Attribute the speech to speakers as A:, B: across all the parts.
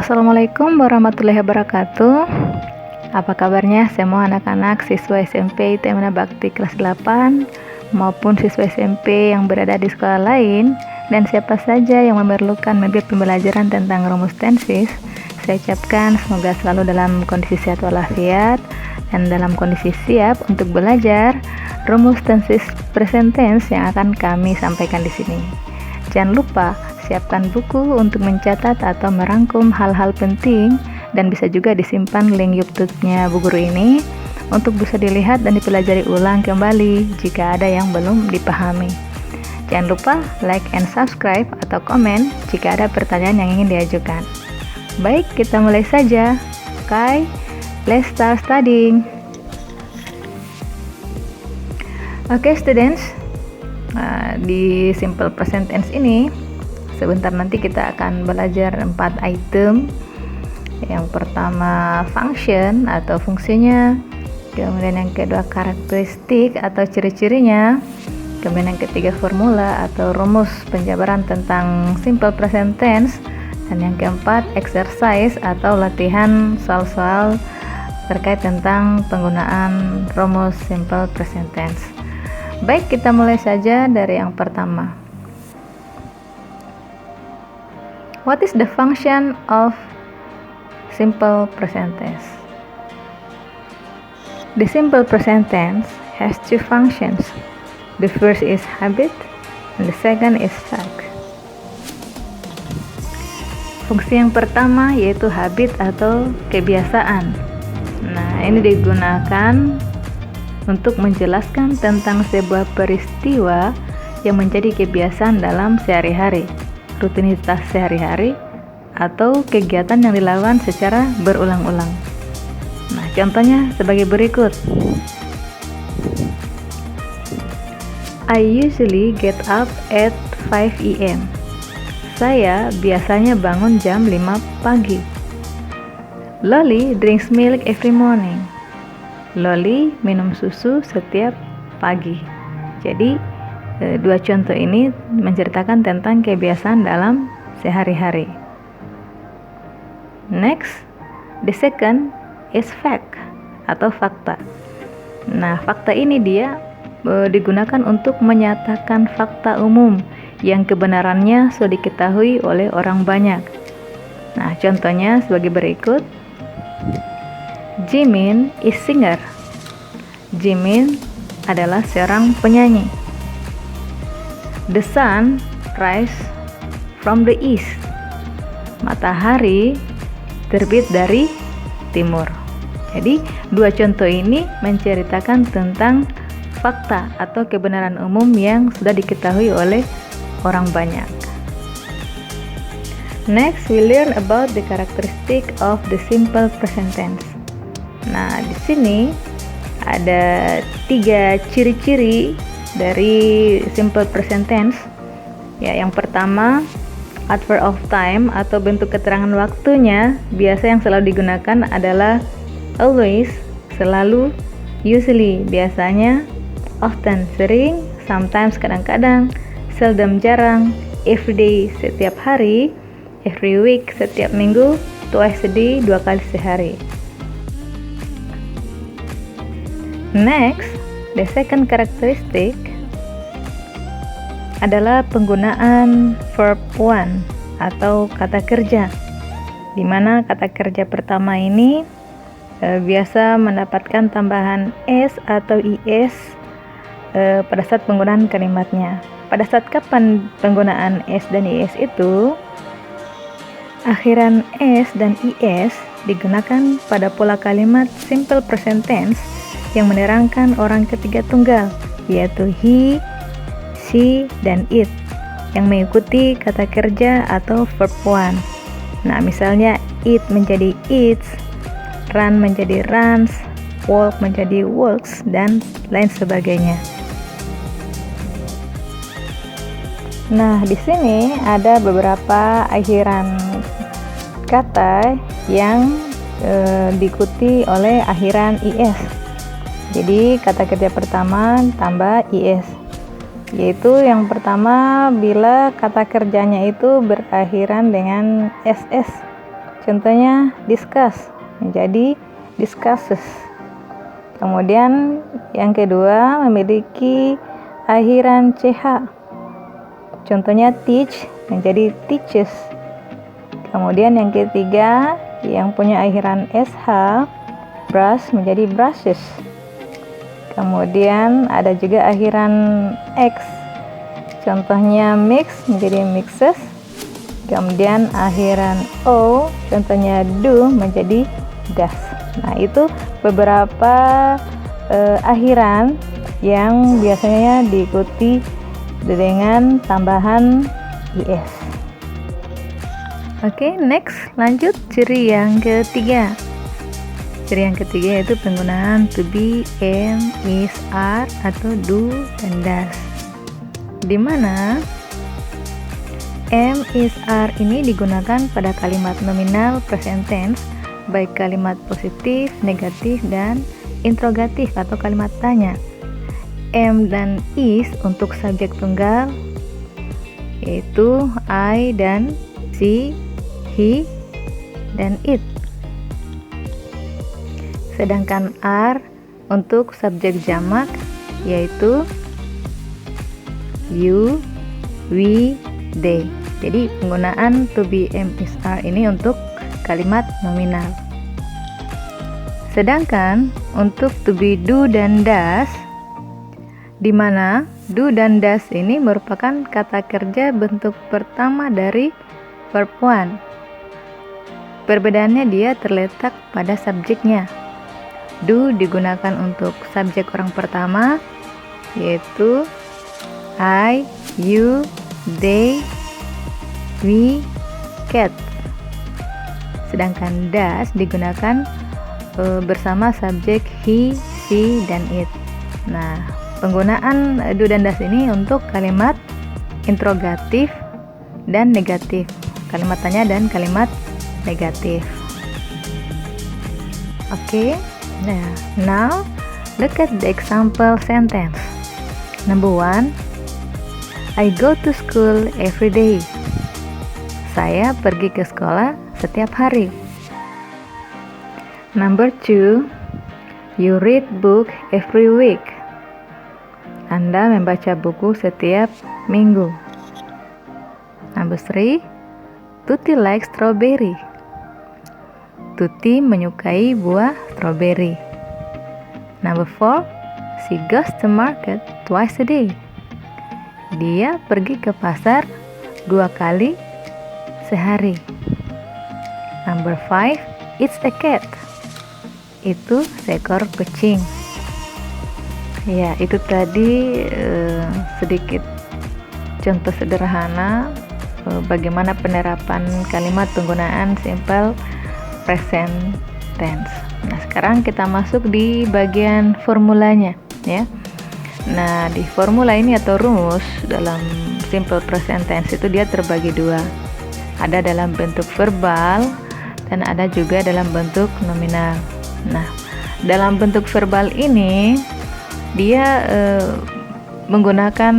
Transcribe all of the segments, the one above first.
A: Assalamualaikum warahmatullahi wabarakatuh. Apa kabarnya semua anak-anak siswa SMP Temana Bakti kelas 8 maupun siswa SMP yang berada di sekolah lain dan siapa saja yang memerlukan media pembelajaran tentang rumus tensis. Saya ucapkan semoga selalu dalam kondisi sehat walafiat dan dalam kondisi siap untuk belajar rumus tensis present tense yang akan kami sampaikan di sini. Jangan lupa siapkan buku untuk mencatat atau merangkum hal-hal penting dan bisa juga disimpan link YouTube-nya Bu Guru ini untuk bisa dilihat dan dipelajari ulang kembali jika ada yang belum dipahami. Jangan lupa like and subscribe atau komen jika ada pertanyaan yang ingin diajukan. Baik, kita mulai saja. Okay, let's start studying. Okay, students, di simple present tense ini sebentar nanti kita akan belajar 4 item. Yang pertama function atau fungsinya, kemudian yang kedua karakteristik atau ciri-cirinya, kemudian yang ketiga formula atau rumus penjabaran tentang simple present tense, dan yang keempat exercise atau latihan soal-soal terkait tentang penggunaan rumus simple present tense. Baik, kita mulai saja dari yang pertama. What is the function of simple present tense? The simple present tense has two functions. The first is habit and the second is fact. Fungsi yang pertama yaitu habit atau kebiasaan. Nah, ini digunakan untuk menjelaskan tentang sebuah peristiwa yang menjadi kebiasaan dalam sehari-hari, rutinitas sehari-hari, atau kegiatan yang dilakukan secara berulang-ulang. Nah, contohnya sebagai berikut. I usually get up at 5 a.m. Saya biasanya bangun jam 5 pagi. Loli drinks milk every morning. Loli minum susu setiap pagi. Jadi, dua contoh ini menceritakan tentang kebiasaan dalam sehari-hari. Next, the second is fact atau fakta. Nah, fakta ini dia digunakan untuk menyatakan fakta umum yang kebenarannya sudah diketahui oleh orang banyak. Nah, contohnya sebagai berikut. Jimin is singer. Jimin adalah seorang penyanyi. The sun rise from the east. Matahari terbit dari timur. Jadi, dua contoh ini menceritakan tentang fakta atau kebenaran umum yang sudah diketahui oleh orang banyak. Next, we learn about the characteristic of the simple present tense. Nah, di sini ada 3 ciri-ciri dari simple present tense. Ya, yang pertama, adverb of time atau bentuk keterangan waktunya biasa yang selalu digunakan adalah always, selalu, usually, biasanya, often, sering, sometimes, kadang-kadang, seldom, jarang, every day, setiap hari, every week, setiap minggu, twice a day, 2 kali sehari. Next, the second characteristic adalah penggunaan verb one atau kata kerja, di mana kata kerja pertama ini biasa mendapatkan tambahan s atau is pada saat penggunaan kalimatnya. Pada saat kapan penggunaan s dan is itu? Akhiran s dan is digunakan pada pola kalimat simple present tense yang menerangkan orang ketiga tunggal, yaitu he, she, dan it, yang mengikuti kata kerja atau verb one. Nah, misalnya eat menjadi eats, run menjadi runs, walk menjadi walks, dan lain sebagainya. Nah, di sini ada beberapa akhiran kata yang diikuti oleh akhiran is. Jadi kata kerja pertama tambah is, yaitu yang pertama bila kata kerjanya itu berakhiran dengan ss. Contohnya discuss menjadi discusses. Kemudian yang kedua memiliki akhiran ch. Contohnya teach menjadi teaches. Kemudian yang ketiga yang punya akhiran sh, brush menjadi brushes. Kemudian ada juga akhiran x. Contohnya mix menjadi mixes. Kemudian akhiran o, contohnya do menjadi does. Nah, itu beberapa akhiran yang biasanya diikuti dengan tambahan is. Oke, next lanjut ciri yang ketiga. Ciri yang ketiga yaitu penggunaan to be, am, is, are atau do dan does. Di mana am, is, are ini digunakan pada kalimat nominal present tense, baik kalimat positif, negatif, dan interrogatif atau kalimat tanya. Am dan is untuk subjek tunggal yaitu I dan she, he, dan it. Sedangkan are untuk subjek jamak yaitu you, we, they. Jadi penggunaan to be, am, is, are ini untuk kalimat nominal. Sedangkan untuk to be, do, dan does, di mana do dan does ini merupakan kata kerja bentuk pertama dari verb one. Perbedaannya dia terletak pada subjeknya. Do digunakan untuk subjek orang pertama yaitu I, you, they, we, cat. Sedangkan does digunakan bersama subjek he, she, dan it. Nah, penggunaan do dan does ini untuk kalimat interrogatif dan negatif, kalimat tanya dan kalimat negatif. Oke, nah, now look at the example sentence. Number 1, I go to school every day. Saya pergi ke sekolah setiap hari. Number 2, you read book every week. Anda membaca buku setiap minggu. Number 3, Tuti likes strawberry. Tuti menyukai buah strawberry. Number 4, she goes to market twice a day. Dia pergi ke pasar 2 kali sehari. Number 5, it's a cat. Itu seekor kucing. Ya, itu tadi sedikit contoh sederhana bagaimana penerapan kalimat penggunaan simple present tense. Nah, sekarang kita masuk di bagian formulanya, ya. Nah, di formula ini atau rumus dalam simple present tense itu dia terbagi 2. Ada dalam bentuk verbal dan ada juga dalam bentuk nominal. Nah, dalam bentuk verbal ini dia menggunakan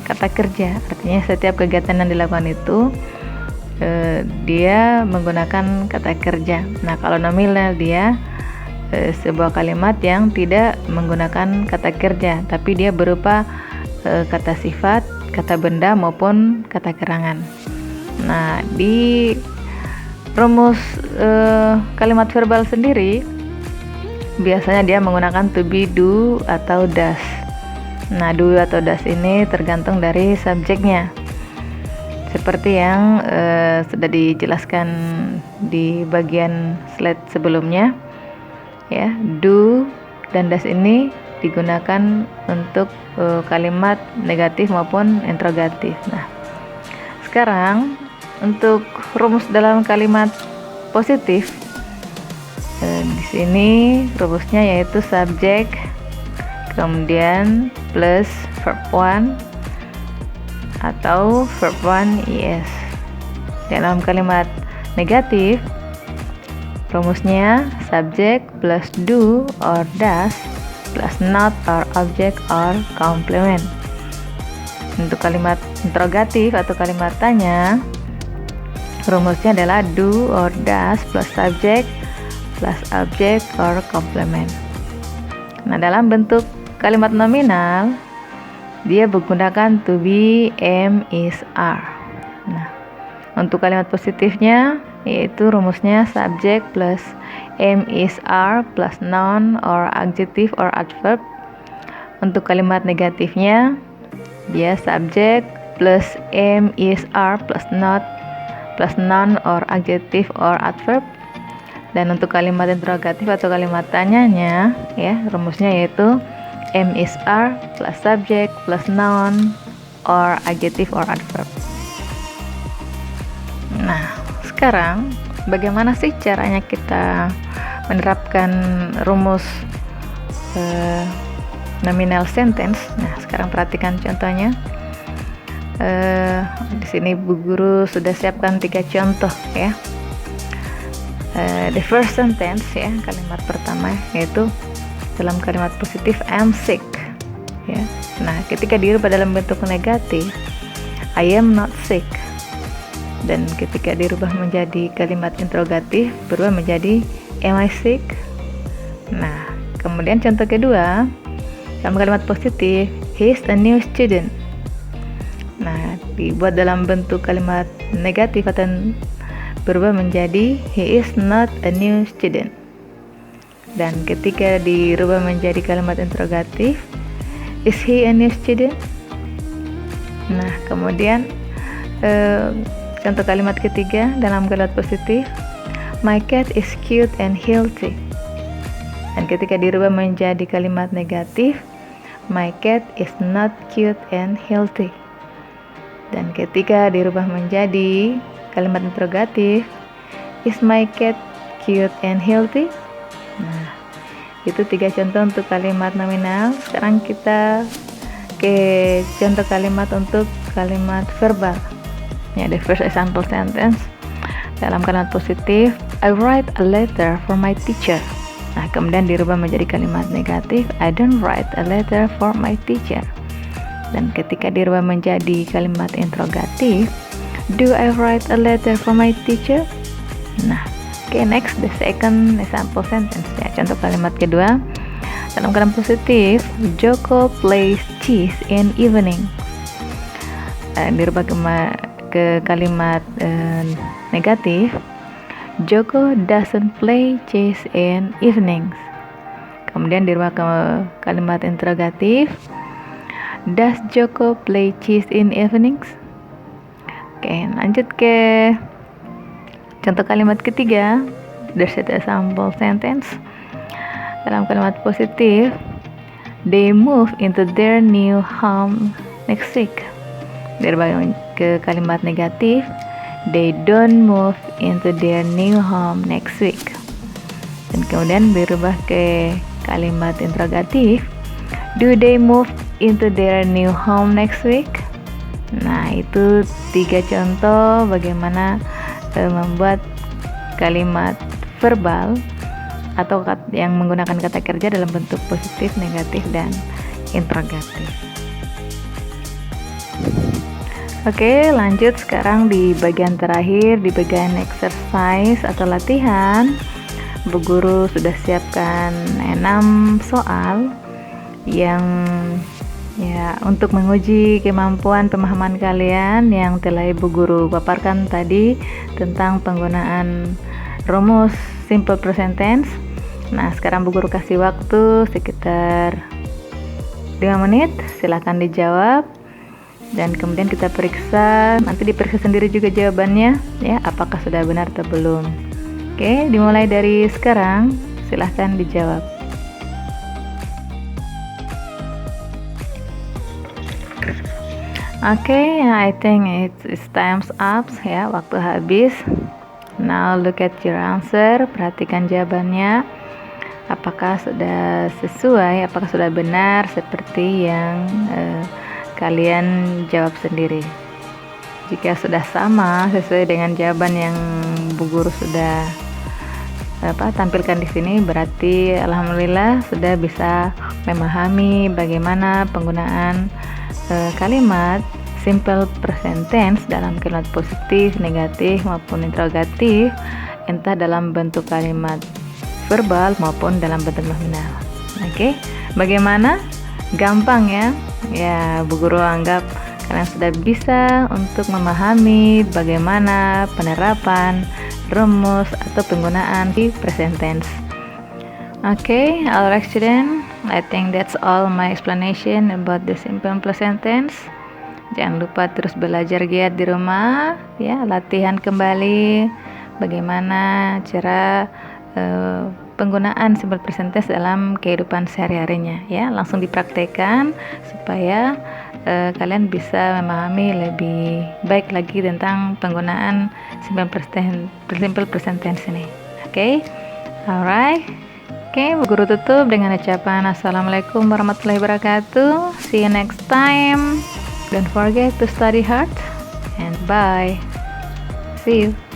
A: kata kerja, artinya setiap kegiatan yang dilakukan itu dia menggunakan kata kerja. Nah, kalau nominal dia sebuah kalimat yang tidak menggunakan kata kerja, tapi dia berupa kata sifat, kata benda maupun kata kerangan. Nah, di rumus kalimat verbal sendiri biasanya dia menggunakan to be, do, atau does. Nah, do atau does ini tergantung dari subjeknya. Seperti yang sudah dijelaskan di bagian slide sebelumnya, ya, do dan does ini digunakan untuk kalimat negatif maupun interrogatif. Nah, sekarang untuk rumus dalam kalimat positif, di sini rumusnya yaitu subjek kemudian plus verb 1 atau verb 1 is. Dalam kalimat negatif rumusnya subjek plus do or does plus not or object or complement. Untuk kalimat interrogatif atau kalimat tanya rumusnya adalah do or does plus subject plus object or complement. Nah, dalam bentuk kalimat nominal dia menggunakan to be, am, is, are. Nah, untuk kalimat positifnya yaitu rumusnya subject plus am, is, are plus noun or adjective or adverb. Untuk kalimat negatifnya dia subject plus am, is, are plus not plus noun or adjective or adverb. Dan untuk kalimat interrogatif atau kalimat tanyanya ya, rumusnya yaitu am, is, are plus subject plus noun or adjective or adverb. Nah, sekarang bagaimana sih caranya kita menerapkan rumus nominal sentence? Nah, sekarang perhatikan contohnya. Di sini Bu Guru sudah siapkan 3 contoh ya. The first sentence ya, kalimat pertama yaitu dalam kalimat positif I'm sick ya. Nah, ketika dirubah dalam bentuk negatif I am not sick, dan ketika dirubah menjadi kalimat interrogatif berubah menjadi am I sick. Nah, kemudian contoh kedua dalam kalimat positif he's a new student. Nah, dibuat dalam bentuk kalimat negatif atau berubah menjadi he is not a new student. Dan ketika dirubah menjadi kalimat interrogatif is he a new student. Nah, kemudian contoh kalimat ketiga dalam kalimat positif my cat is cute and healthy. Dan ketika dirubah menjadi kalimat negatif my cat is not cute and healthy. Dan ketika dirubah menjadi kalimat interrogatif is my cat cute and healthy. Nah, itu 3 contoh untuk kalimat nominal. Sekarang kita ke contoh kalimat untuk kalimat verbal ya. The first example sentence dalam kalimat positif I write a letter for my teacher. Nah, kemudian dirubah menjadi kalimat negatif I don't write a letter for my teacher. Dan ketika dirubah menjadi kalimat interrogatif do I write a letter for my teacher? Nah, okay, next the second example sentence ya, contoh kalimat kedua dalam kalimat positif Joko plays chess in evening. Dirubah ke kalimat negatif Joko doesn't play chess in evenings. Kemudian dirubah ke kalimat interrogatif does Joko play chess in evenings? Oke, lanjut ke contoh kalimat ketiga, the set example sentence. Dalam kalimat positif, they move into their new home next week. Dirubah ke kalimat negatif, they don't move into their new home next week. Dan kemudian dirubah ke kalimat interrogatif, do they move into their new home next week? Nah, itu 3 contoh bagaimana membuat kalimat verbal atau yang menggunakan kata kerja dalam bentuk positif, negatif, dan interrogatif. Oke, lanjut sekarang di bagian terakhir, di bagian exercise atau latihan. Bu Guru sudah siapkan 6 soal yang ya, untuk menguji kemampuan pemahaman kalian yang telah Ibu Guru paparkan tadi tentang penggunaan rumus simple present tense. Nah, sekarang Bu Guru kasih waktu sekitar 5 menit, silakan dijawab. Dan kemudian kita periksa, nanti diperiksa sendiri juga jawabannya ya, apakah sudah benar atau belum. Oke, dimulai dari sekarang, silahkan dijawab. Okay, I think it's time's up ya, waktu habis. Now look at your answer, perhatikan jawabannya. Apakah sudah sesuai, apakah sudah benar seperti yang kalian jawab sendiri. Jika sudah sama sesuai dengan jawaban yang Bu Guru sudah tampilkan di sini, berarti alhamdulillah sudah bisa memahami bagaimana penggunaan kalimat simple present tense dalam kalimat positif, negatif maupun interrogatif, entah dalam bentuk kalimat verbal maupun dalam bentuk nominal. Oke, bagaimana? Gampang ya? Ya, Bu Guru anggap kalian sudah bisa untuk memahami bagaimana penerapan rumus atau penggunaan di present tense. Okay, alright student, I think that's all my explanation about the simple present tense. Jangan lupa terus belajar giat di rumah ya, latihan kembali bagaimana cara penggunaan simple present tense dalam kehidupan sehari-harinya ya. Langsung dipraktekkan supaya kalian bisa memahami lebih baik lagi tentang penggunaan simple present tense ini. Okay, alright. Oke, Bu Guru tutup dengan ucapan Assalamualaikum warahmatullahi wabarakatuh. See you next time. Don't forget to study hard and bye. See you.